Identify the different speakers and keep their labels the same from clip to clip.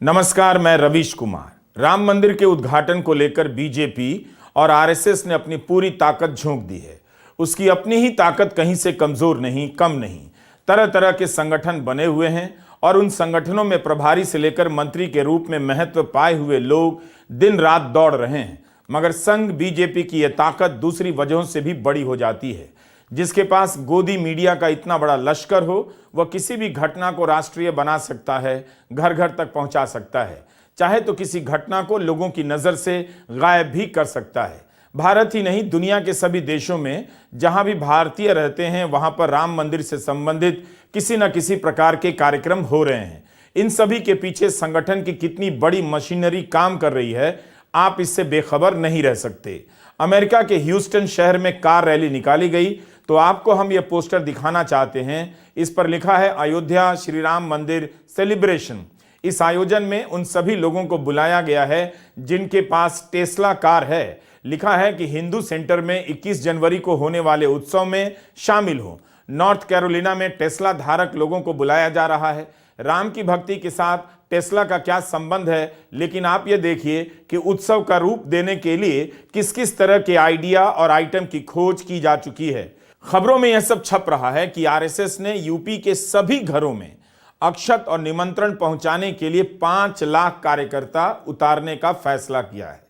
Speaker 1: नमस्कार, मैं रवीश कुमार। राम मंदिर के उद्घाटन को लेकर बीजेपी और आरएसएस ने अपनी पूरी ताकत झोंक दी है। उसकी अपनी ही ताकत कहीं से कमजोर नहीं, कम नहीं। तरह तरह के संगठन बने हुए हैं और उन संगठनों में प्रभारी से लेकर मंत्री के रूप में महत्व पाए हुए लोग दिन रात दौड़ रहे हैं। मगर संघ बीजेपी की यह ताकत दूसरी वजहों से भी बड़ी हो जाती है। जिसके पास गोदी मीडिया का इतना बड़ा लश्कर हो, वह किसी भी घटना को राष्ट्रीय बना सकता है, घर घर तक पहुंचा सकता है, चाहे तो किसी घटना को लोगों की नज़र से गायब भी कर सकता है। भारत ही नहीं, दुनिया के सभी देशों में जहां भी भारतीय रहते हैं वहां पर राम मंदिर से संबंधित किसी न किसी प्रकार के कार्यक्रम हो रहे हैं। इन सभी के पीछे संगठन की कितनी बड़ी मशीनरी काम कर रही है, आप इससे बेखबर नहीं रह सकते। अमेरिका के ह्यूस्टन शहर में कार रैली निकाली गई, तो आपको हम यह पोस्टर दिखाना चाहते हैं। इस पर लिखा है अयोध्या श्री राम मंदिर सेलिब्रेशन। इस आयोजन में उन सभी लोगों को बुलाया गया है जिनके पास टेस्ला कार है। लिखा है कि हिंदू सेंटर में 21 जनवरी को होने वाले उत्सव में शामिल हो। नॉर्थ कैरोलिना में टेस्ला धारक लोगों को बुलाया जा रहा है। राम की भक्ति के साथ टेस्ला का क्या संबंध है, लेकिन आप ये देखिए कि उत्सव का रूप देने के लिए किस किस तरह के आइडिया और आइटम की खोज की जा चुकी है। खबरों में यह सब छप रहा है कि आरएसएस ने यूपी के सभी घरों में अक्षत और निमंत्रण पहुंचाने के लिए 5 लाख कार्यकर्ता उतारने का फैसला किया है।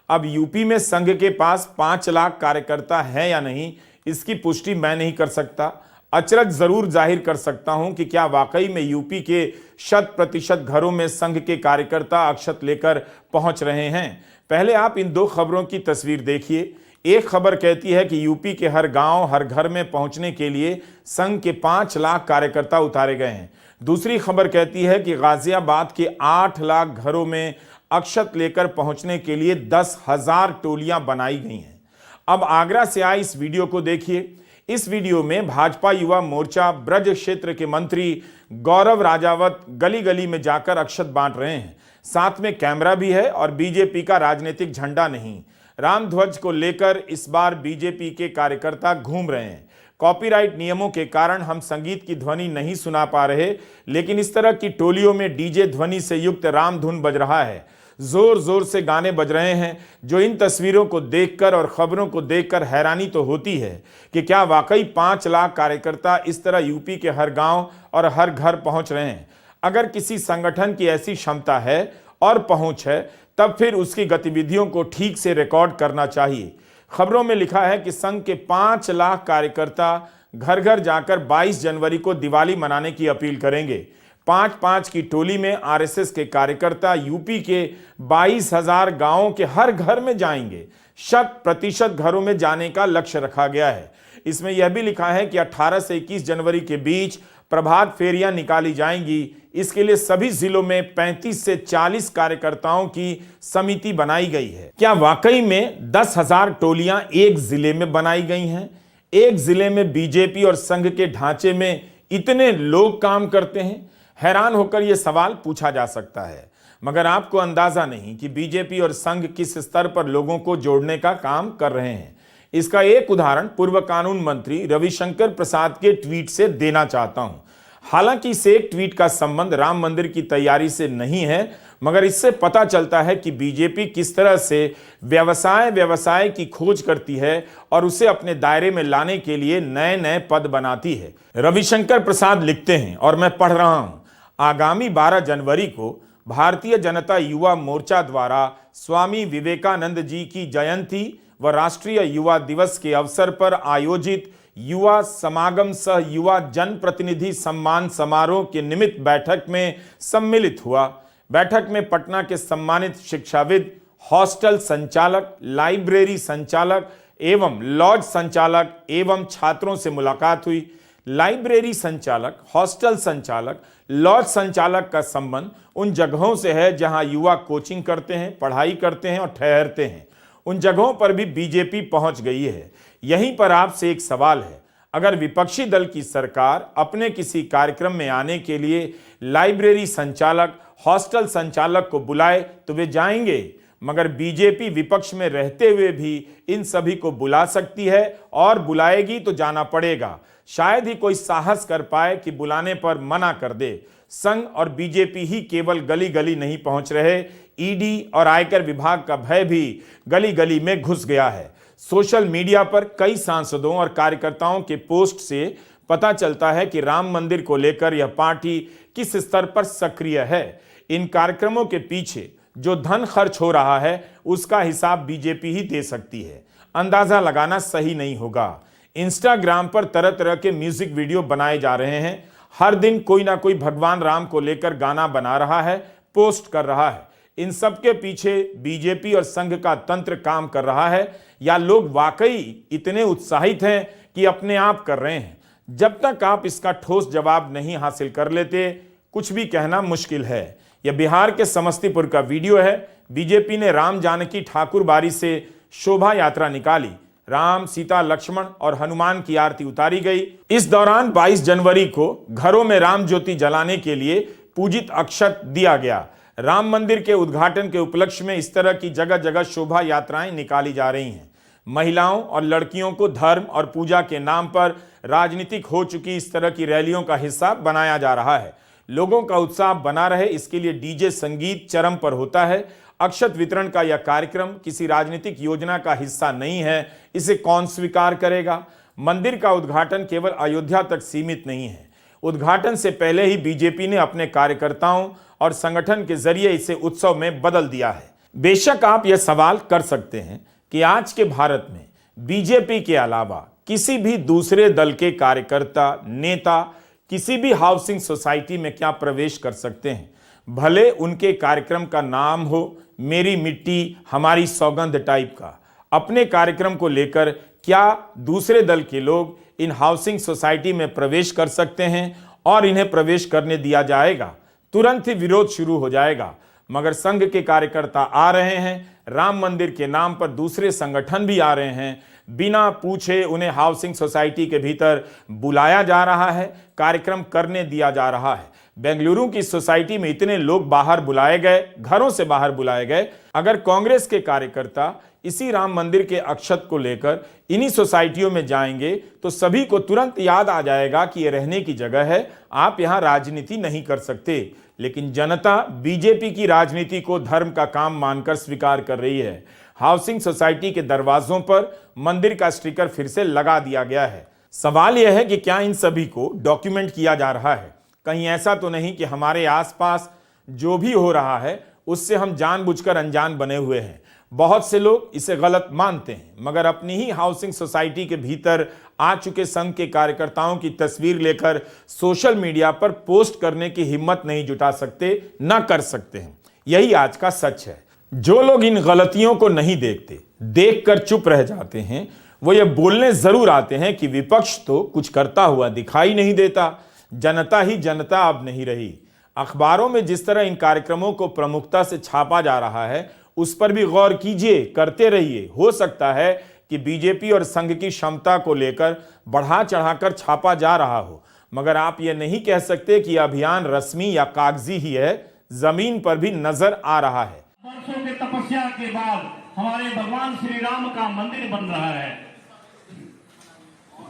Speaker 1: अब यूपी में संघ के पास 5 लाख कार्यकर्ता है या नहीं, इसकी पुष्टि मैं नहीं कर सकता। अचरज जरूर जाहिर कर सकता हूं कि क्या वाकई में यूपी के 100% घरों में संघ के कार्यकर्ता अक्षत लेकर पहुंच रहे हैं। पहले आप इन दो खबरों की तस्वीर देखिए। एक खबर कहती है कि यूपी के हर गांव, हर घर में पहुंचने के लिए संघ के 5 लाख कार्यकर्ता उतारे गए हैं। दूसरी खबर कहती है कि गाजियाबाद के 8 लाख घरों में अक्षत लेकर पहुंचने के लिए 10,000 टोलियां बनाई गई हैं। अब आगरा से आई इस वीडियो को देखिए। इस वीडियो में भाजपा युवा मोर्चा ब्रज क्षेत्र के मंत्री गौरव राजावत गली गली में जाकर अक्षत बांट रहे हैं। साथ में कैमरा भी है और बीजेपी का राजनीतिक झंडा नहीं, राम ध्वज को लेकर इस बार बीजेपी के कार्यकर्ता घूम रहे हैं। कॉपीराइट नियमों के कारण हम संगीत की ध्वनि नहीं सुना पा रहे, लेकिन इस तरह की टोलियों में डीजे ध्वनि से युक्त राम धुन बज रहा है। जोर जोर से गाने बज रहे हैं, जो इन तस्वीरों को देखकर और खबरों को देखकर हैरानी तो होती है कि क्या वाकई 5 लाख कार्यकर्ता इस तरह यूपी के हर गांव और हर घर पहुंच रहे हैं। अगर किसी संगठन की ऐसी क्षमता है और पहुंच है, तब फिर उसकी गतिविधियों को ठीक से रिकॉर्ड करना चाहिए। खबरों में लिखा है कि संघ के 5 लाख कार्यकर्ता घर घर जाकर 22 जनवरी को दिवाली मनाने की अपील करेंगे। 5-5 की टोली में आरएसएस के कार्यकर्ता यूपी के 22,000 गांवों के हर घर में जाएंगे। 100% घरों में जाने का लक्ष्य रखा गया है। इसमें यह भी लिखा है कि 18 से 21 जनवरी के बीच प्रभात फेरियां निकाली जाएंगी। इसके लिए सभी जिलों में 35 से 40 कार्यकर्ताओं की समिति बनाई गई है। क्या वाकई में 10,000 टोलियां एक जिले में बनाई गई हैं? एक जिले में बीजेपी और संघ के ढांचे में इतने लोग काम करते हैं? हैरान होकर यह सवाल पूछा जा सकता है। मगर आपको अंदाजा नहीं कि बीजेपी और संघ किस स्तर पर लोगों को जोड़ने का काम कर रहे हैं। इसका एक उदाहरण पूर्व कानून मंत्री रविशंकर प्रसाद के ट्वीट से देना चाहता हूं। हालांकि इस एक ट्वीट का संबंध राम मंदिर की तैयारी से नहीं है, मगर इससे पता चलता है कि बीजेपी किस तरह से व्यवसाय की खोज करती है और उसे अपने दायरे में लाने के लिए नए नए पद बनाती है। रविशंकर प्रसाद लिखते हैं और मैं पढ़ रहा हूं, आगामी 12 जनवरी को भारतीय जनता युवा मोर्चा द्वारा स्वामी विवेकानंद जी की जयंती व राष्ट्रीय युवा दिवस के अवसर पर आयोजित युवा समागम सह युवा जनप्रतिनिधि सम्मान समारोह के निमित्त बैठक में सम्मिलित हुआ। बैठक में पटना के सम्मानित शिक्षाविद, हॉस्टल संचालक, लाइब्रेरी संचालक एवं लॉज संचालक एवं छात्रों से मुलाकात हुई। लाइब्रेरी संचालक, हॉस्टल संचालक, लॉज संचालक का संबंध उन जगहों से है जहां युवा कोचिंग करते हैं, पढ़ाई करते हैं और ठहरते हैं। उन जगहों पर भी बीजेपी पहुंच गई है। यहीं पर आपसे एक सवाल है, अगर विपक्षी दल की सरकार अपने किसी कार्यक्रम में आने के लिए लाइब्रेरी संचालक, हॉस्टल संचालक को बुलाए तो वे जाएंगे, मगर बीजेपी विपक्ष में रहते हुए भी इन सभी को बुला सकती है और बुलाएगी तो जाना पड़ेगा। शायद ही कोई साहस कर पाए कि बुलाने पर मना कर दे। संघ और बीजेपी ही केवल गली गली नहीं पहुंच रहे, ईडी और आयकर विभाग का भय भी गली गली में घुस गया है। सोशल मीडिया पर कई सांसदों और कार्यकर्ताओं के पोस्ट से पता चलता है कि राम मंदिर को लेकर यह पार्टी किस स्तर पर सक्रिय है। इन कार्यक्रमों के पीछे जो धन खर्च हो रहा है उसका हिसाब बीजेपी ही दे सकती है, अंदाजा लगाना सही नहीं होगा। इंस्टाग्राम पर तरह तरह के म्यूजिक वीडियो बनाए जा रहे हैं। हर दिन कोई ना कोई भगवान राम को लेकर गाना बना रहा है, पोस्ट कर रहा है। इन सब के पीछे बीजेपी और संघ का तंत्र काम कर रहा है, या लोग वाकई इतने उत्साहित हैं कि अपने आप कर रहे हैं। जब तक आप इसका ठोस जवाब नहीं हासिल कर लेते, कुछ भी कहना मुश्किल है। यह बिहार के समस्तीपुर का वीडियो है। बीजेपी ने राम जानकी ठाकुर बाड़ी से शोभा यात्रा निकाली। राम, सीता, लक्ष्मण और हनुमान की आरती उतारी गई। इस दौरान 22 जनवरी को घरों में राम ज्योति जलाने के लिए पूजित अक्षत दिया गया। राम मंदिर के उद्घाटन के उपलक्ष्य में इस तरह की जगह जगह शोभा यात्राएं निकाली जा रही हैं। महिलाओं और लड़कियों को धर्म और पूजा के नाम पर राजनीतिक हो चुकी इस तरह की रैलियों का हिस्सा बनाया जा रहा है। लोगों का उत्साह बना रहे, इसके लिए डीजे संगीत चरम पर होता है। अक्षत वितरण का यह कार्यक्रम किसी राजनीतिक योजना का हिस्सा नहीं है, इसे कौन स्वीकार करेगा। मंदिर का उद्घाटन केवल अयोध्या तक सीमित नहीं है। उद्घाटन से पहले ही बीजेपी ने अपने कार्यकर्ताओं और संगठन के जरिए इसे उत्सव में बदल दिया है। बेशक आप यह सवाल कर सकते हैं कि आज के भारत में बीजेपी के अलावा किसी भी दूसरे दल के कार्यकर्ता, नेता किसी भी हाउसिंग सोसाइटी में क्या प्रवेश कर सकते हैं, भले उनके कार्यक्रम का नाम हो मेरी मिट्टी हमारी सौगंध टाइप का। अपने कार्यक्रम को लेकर क्या दूसरे दल के लोग इन हाउसिंग सोसाइटी में प्रवेश कर सकते हैं और इन्हें प्रवेश करने दिया जाएगा? तुरंत ही विरोध शुरू हो जाएगा। मगर संघ के कार्यकर्ता आ रहे हैं, राम मंदिर के नाम पर दूसरे संगठन भी आ रहे हैं, बिना पूछे उन्हें हाउसिंग सोसाइटी के भीतर बुलाया जा रहा है, कार्यक्रम करने दिया जा रहा है। बेंगलुरु की सोसाइटी में इतने लोग बाहर बुलाए गए, घरों से बाहर बुलाए गए। अगर कांग्रेस के कार्यकर्ता इसी राम मंदिर के अक्षत को लेकर इन्हीं सोसाइटियों में जाएंगे तो सभी को तुरंत याद आ जाएगा कि यह रहने की जगह है, आप यहां राजनीति नहीं कर सकते। लेकिन जनता बीजेपी की राजनीति को धर्म का काम मानकर स्वीकार कर रही है। हाउसिंग सोसाइटी के दरवाजों पर मंदिर का स्टिकर फिर से लगा दिया गया है। सवाल यह है कि क्या इन सभी को डॉक्यूमेंट किया जा रहा है? कहीं ऐसा तो नहीं कि हमारे आसपास जो भी हो रहा है उससे हम जानबूझकर अनजान बने हुए हैं। बहुत से लोग इसे गलत मानते हैं, मगर अपनी ही हाउसिंग सोसाइटी के भीतर आ चुके संघ के कार्यकर्ताओं की तस्वीर लेकर सोशल मीडिया पर पोस्ट करने की हिम्मत नहीं जुटा सकते, ना कर सकते हैं। यही आज का सच है। जो लोग इन गलतियों को नहीं देखते, देखकर चुप रह जाते हैं, वो ये बोलने जरूर आते हैं कि विपक्ष तो कुछ करता हुआ दिखाई नहीं देता, जनता ही जनता अब नहीं रही। अखबारों में जिस तरह इन कार्यक्रमों को प्रमुखता से छापा जा रहा है उस पर भी गौर कीजिए, करते रहिए। हो सकता है कि बीजेपी और संघ की क्षमता को लेकर बढ़ा चढ़ाकर छापा जा रहा हो, मगर आप ये नहीं कह सकते कि अभियान रस्मी या कागजी ही है, जमीन पर भी नजर आ रहा है।
Speaker 2: वर्षों की तपस्या के बाद हमारे भगवान श्री राम का मंदिर बन रहा है।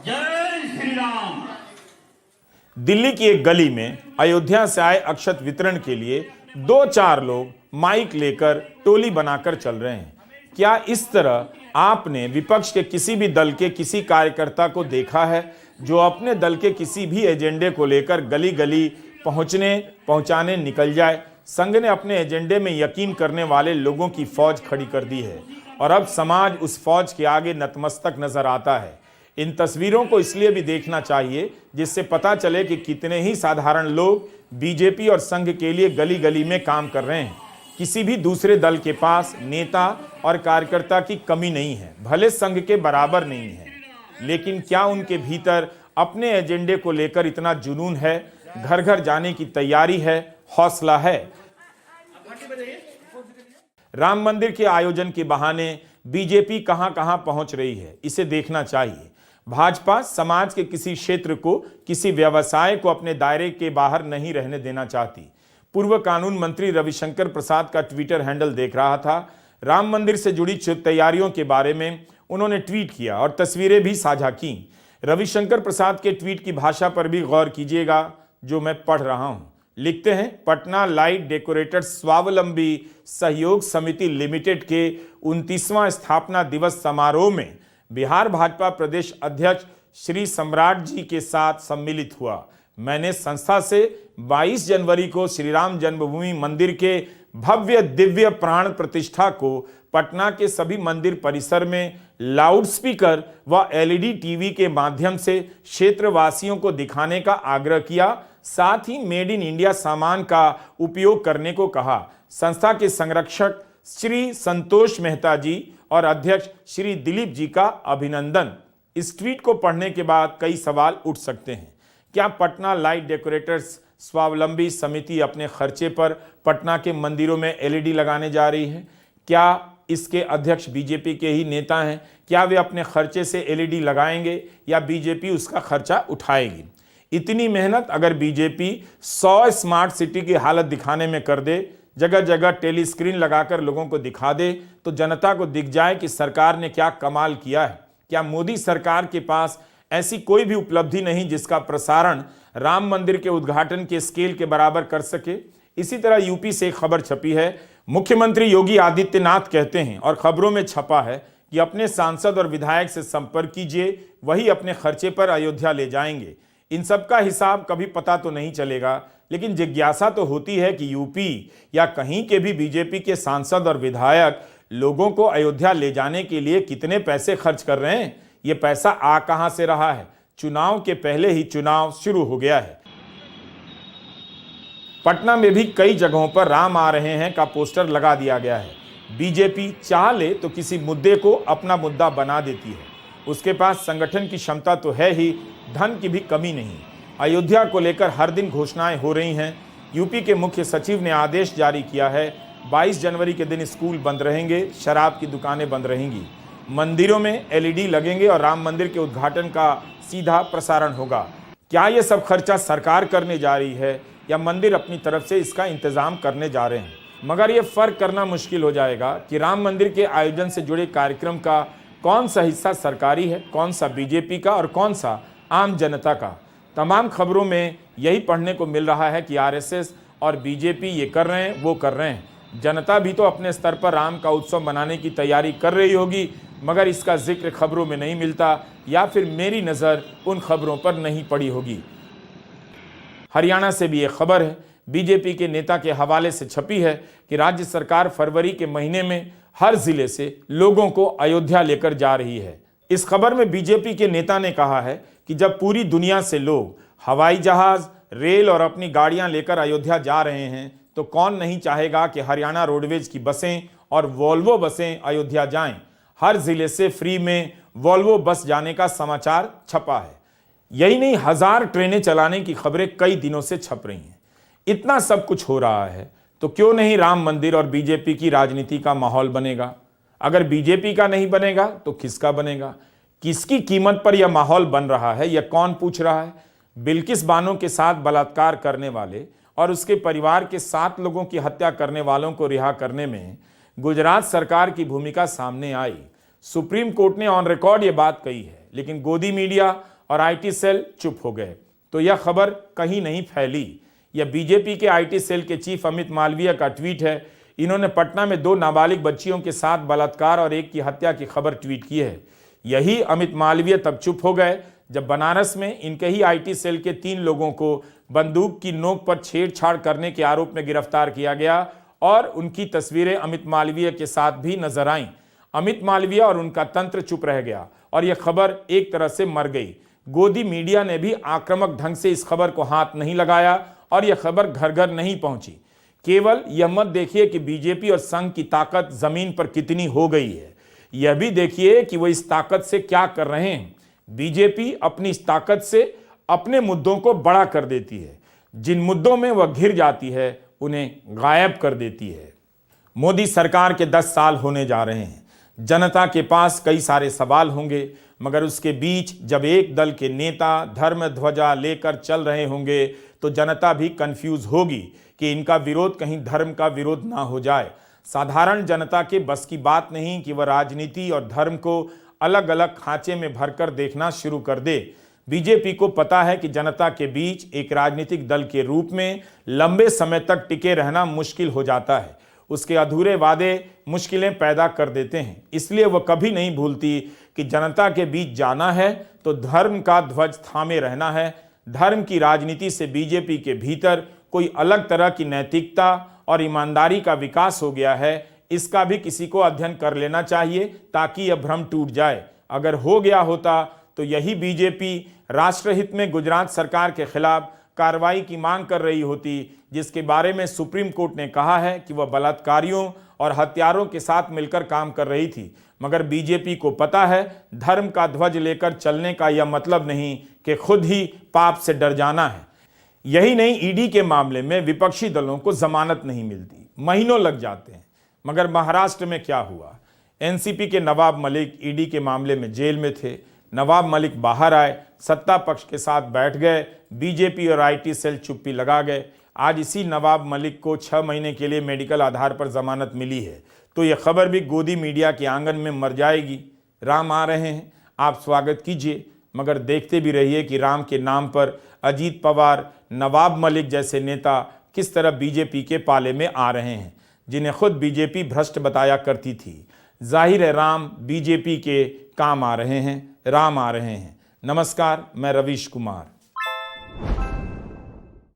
Speaker 2: जय श्री राम।
Speaker 1: दिल्ली की एक गली में अयोध्या से आए अक्षत वितरण के लिए 2-4 लोग माइक लेकर टोली बनाकर चल रहे हैं। क्या इस तरह आपने विपक्ष के किसी भी दल के किसी कार्यकर्ता को देखा है जो अपने दल के किसी भी एजेंडे को लेकर गली गली पहुंचाने निकल जाए? संघ ने अपने एजेंडे में यकीन करने वाले लोगों की फौज खड़ी कर दी है और अब समाज उस फौज के आगे नतमस्तक नजर आता है। इन तस्वीरों को इसलिए भी देखना चाहिए जिससे पता चले कि कितने ही साधारण लोग बीजेपी और संघ के लिए गली गली में काम कर रहे हैं। किसी भी दूसरे दल के पास नेता और कार्यकर्ता की कमी नहीं है, भले संघ के बराबर नहीं है, लेकिन क्या उनके भीतर अपने एजेंडे को लेकर इतना जुनून है, घर घर जाने की तैयारी है, हौसला है? राम मंदिर के आयोजन के बहाने बीजेपी कहां कहां पहुंच रही है, इसे देखना चाहिए। भाजपा समाज के किसी क्षेत्र को, किसी व्यवसाय को अपने दायरे के बाहर नहीं रहने देना चाहती। पूर्व कानून मंत्री रविशंकर प्रसाद का ट्विटर हैंडल देख रहा था। राम मंदिर से जुड़ी तैयारियों के बारे में उन्होंने ट्वीट किया और तस्वीरें भी साझा की। रविशंकर प्रसाद के ट्वीट की भाषा पर भी गौर कीजिएगा जो मैं पढ़ रहा हूं। लिखते हैं, पटना लाइट डेकोरेटर्स स्वावलंबी सहयोग समिति लिमिटेड के 29वां स्थापना दिवस समारोह में बिहार भाजपा प्रदेश अध्यक्ष श्री सम्राट जी के साथ सम्मिलित हुआ। मैंने संस्था से 22 जनवरी को श्री राम जन्मभूमि मंदिर के भव्य दिव्य प्राण प्रतिष्ठा को पटना के सभी मंदिर परिसर में लाउडस्पीकर व एलईडी टीवी के माध्यम से क्षेत्रवासियों को दिखाने का आग्रह किया। साथ ही मेड इन इंडिया सामान का उपयोग करने को कहा। संस्था के संरक्षक श्री संतोष मेहता जी और अध्यक्ष श्री दिलीप जी का अभिनंदन। इस ट्वीट को पढ़ने के बाद कई सवाल उठ सकते हैं। क्या पटना लाइट डेकोरेटर्स स्वावलंबी समिति अपने खर्चे पर पटना के मंदिरों में एलईडी लगाने जा रही है? क्या इसके अध्यक्ष बीजेपी के ही नेता हैं? क्या वे अपने खर्चे से एलईडी लगाएंगे या बीजेपी उसका खर्चा उठाएगी? इतनी मेहनत अगर बीजेपी 100 स्मार्ट सिटी की हालत दिखाने में कर दे, जगह जगह टेली स्क्रीन लगाकर लोगों को दिखा दे, तो जनता को दिख जाए कि सरकार ने क्या कमाल किया है। क्या मोदी सरकार के पास ऐसी कोई भी उपलब्धि नहीं जिसका प्रसारण राम मंदिर के उद्घाटन के स्केल के बराबर कर सके? इसी तरह यूपी से एक खबर छपी है। मुख्यमंत्री योगी आदित्यनाथ कहते हैं और खबरों में छपा है कि अपने सांसद और विधायक से संपर्क कीजिए, वही अपने खर्चे पर अयोध्या ले जाएंगे। इन सब का हिसाब कभी पता तो नहीं चलेगा, लेकिन जिज्ञासा तो होती है कि यूपी या कहीं के भी बीजेपी के सांसद और विधायक लोगों को अयोध्या ले जाने के लिए कितने पैसे खर्च कर रहे हैं। ये पैसा आ कहां से रहा है? चुनाव के पहले ही चुनाव शुरू हो गया है। पटना में भी कई जगहों पर राम आ रहे हैं का पोस्टर लगा दिया गया है। बीजेपी चाह ले तो किसी मुद्दे को अपना मुद्दा बना देती है। उसके पास संगठन की क्षमता तो है ही, धन की भी कमी नहीं। अयोध्या को लेकर हर दिन घोषणाएं हो रही हैं। यूपी के मुख्य सचिव ने आदेश जारी किया है, 22 जनवरी के दिन स्कूल बंद रहेंगे, शराब की दुकानें बंद रहेंगी, मंदिरों में एलईडी लगेंगे और राम मंदिर के उद्घाटन का सीधा प्रसारण होगा। क्या ये सब खर्चा सरकार करने जा रही है या मंदिर अपनी तरफ से इसका इंतजाम करने जा रहे हैं? मगर यह फर्क करना मुश्किल हो जाएगा कि राम मंदिर के आयोजन से जुड़े कार्यक्रम का कौन सा हिस्सा सरकारी है, कौन सा बीजेपी का और कौन सा आम जनता का। तमाम खबरों में यही पढ़ने को मिल रहा है कि आरएसएस और बीजेपी ये कर रहे हैं, वो कर रहे हैं। जनता भी तो अपने स्तर पर राम का उत्सव मनाने की तैयारी कर रही होगी, मगर इसका जिक्र खबरों में नहीं मिलता, या फिर मेरी नज़र उन खबरों पर नहीं पड़ी होगी। हरियाणा से भी एक खबर है, बीजेपी के नेता के हवाले से छपी है कि राज्य सरकार फरवरी के महीने में हर जिले से लोगों को अयोध्या लेकर जा रही है। इस खबर में बीजेपी के नेता ने कहा है कि जब पूरी दुनिया से लोग हवाई जहाज, रेल और अपनी गाड़ियां लेकर अयोध्या जा रहे हैं, तो कौन नहीं चाहेगा कि हरियाणा रोडवेज की बसें और वॉल्वो बसें अयोध्या जाएं। हर जिले से फ्री में वॉल्वो बस जाने का समाचार छपा है। यही नहीं, 1000 ट्रेनें चलाने की खबरें कई दिनों से छप रही हैं। इतना सब कुछ हो रहा है तो क्यों नहीं राम मंदिर और बीजेपी की राजनीति का माहौल बनेगा? अगर बीजेपी का नहीं बनेगा तो किसका बनेगा? किसकी कीमत पर यह माहौल बन रहा है, यह कौन पूछ रहा है? बिल्किस बानो के साथ बलात्कार करने वाले और उसके परिवार के 7 लोगों की हत्या करने वालों को रिहा करने में गुजरात सरकार की भूमिका सामने आई। सुप्रीम कोर्ट ने ऑन रिकॉर्ड यह बात कही है, लेकिन गोदी मीडिया और आईटी सेल चुप हो गए, तो यह खबर कहीं नहीं फैली। यह बीजेपी के आईटी सेल के चीफ अमित मालवीय का ट्वीट है। इन्होंने पटना में 2 नाबालिग बच्चियों के साथ बलात्कार और एक की हत्या की खबर ट्वीट की है। यही अमित मालवीय तब चुप हो गए जब बनारस में इनके ही आईटी सेल के 3 लोगों को बंदूक की नोक पर छेड़छाड़ करने के आरोप में गिरफ्तार किया गया और उनकी तस्वीरें अमित मालवीय के साथ भी नजर आईं। अमित मालवीय और उनका तंत्र चुप रह गया और यह खबर एक तरह से मर गई। गोदी मीडिया ने भी आक्रामक ढंग से इस खबर को हाथ नहीं लगाया और यह खबर घर घर नहीं पहुंची। केवल यह मत देखिए कि बीजेपी और संघ की ताकत जमीन पर कितनी हो गई है, यह भी देखिए कि वो इस ताकत से क्या कर रहे हैं। बीजेपी अपनी इस ताकत से अपने मुद्दों को बड़ा कर देती है, जिन मुद्दों में वह घिर जाती है उन्हें गायब कर देती है। मोदी सरकार के 10 साल होने जा रहे हैं। जनता के पास कई सारे सवाल होंगे, मगर उसके बीच जब एक दल के नेता धर्म ध्वजा लेकर चल रहे होंगे तो जनता भी कंफ्यूज होगी कि इनका विरोध कहीं धर्म का विरोध ना हो जाए। साधारण जनता के बस की बात नहीं कि वह राजनीति और धर्म को अलग अलग खांचे में भरकर देखना शुरू कर दे। बीजेपी को पता है कि जनता के बीच एक राजनीतिक दल के रूप में लंबे समय तक टिके रहना मुश्किल हो जाता है। उसके अधूरे वादे मुश्किलें पैदा कर देते हैं। इसलिए वह कभी नहीं भूलती कि जनता के बीच जाना है तो धर्म का ध्वज थामे रहना है। धर्म की राजनीति से बीजेपी के भीतर कोई अलग तरह की नैतिकता और ईमानदारी का विकास हो गया है, इसका भी किसी को अध्ययन कर लेना चाहिए ताकि यह भ्रम टूट जाए। अगर हो गया होता तो यही बीजेपी राष्ट्रहित में गुजरात सरकार के खिलाफ कार्रवाई की मांग कर रही होती, जिसके बारे में सुप्रीम कोर्ट ने कहा है कि वह बलात्कारियों और हत्यारों के साथ मिलकर काम कर रही थी। मगर बीजेपी को पता है धर्म का ध्वज लेकर चलने का यह मतलब नहीं कि खुद ही पाप से डर जाना है। यही नहीं, ईडी के मामले में विपक्षी दलों को जमानत नहीं मिलती, महीनों लग जाते हैं। मगर महाराष्ट्र में क्या हुआ? एनसीपी के नवाब मलिक ईडी के मामले में जेल में थे। नवाब मलिक बाहर आए, सत्ता पक्ष के साथ बैठ गए, बीजेपी और आईटी सेल चुप्पी लगा गए। आज इसी नवाब मलिक को 6 महीने के लिए मेडिकल आधार पर जमानत मिली है, तो यह खबर भी गोदी मीडिया के आंगन में मर जाएगी। राम आ रहे हैं, आप स्वागत कीजिए, मगर देखते भी रहिए कि राम के नाम पर अजीत पवार, नवाब मलिक जैसे नेता किस तरह बीजेपी के पाले में आ रहे हैं, जिन्हें खुद बीजेपी भ्रष्ट बताया करती थी। जाहिर है राम बीजेपी के काम आ रहे हैं, राम आ रहे हैं। नमस्कार, मैं रवीश कुमार।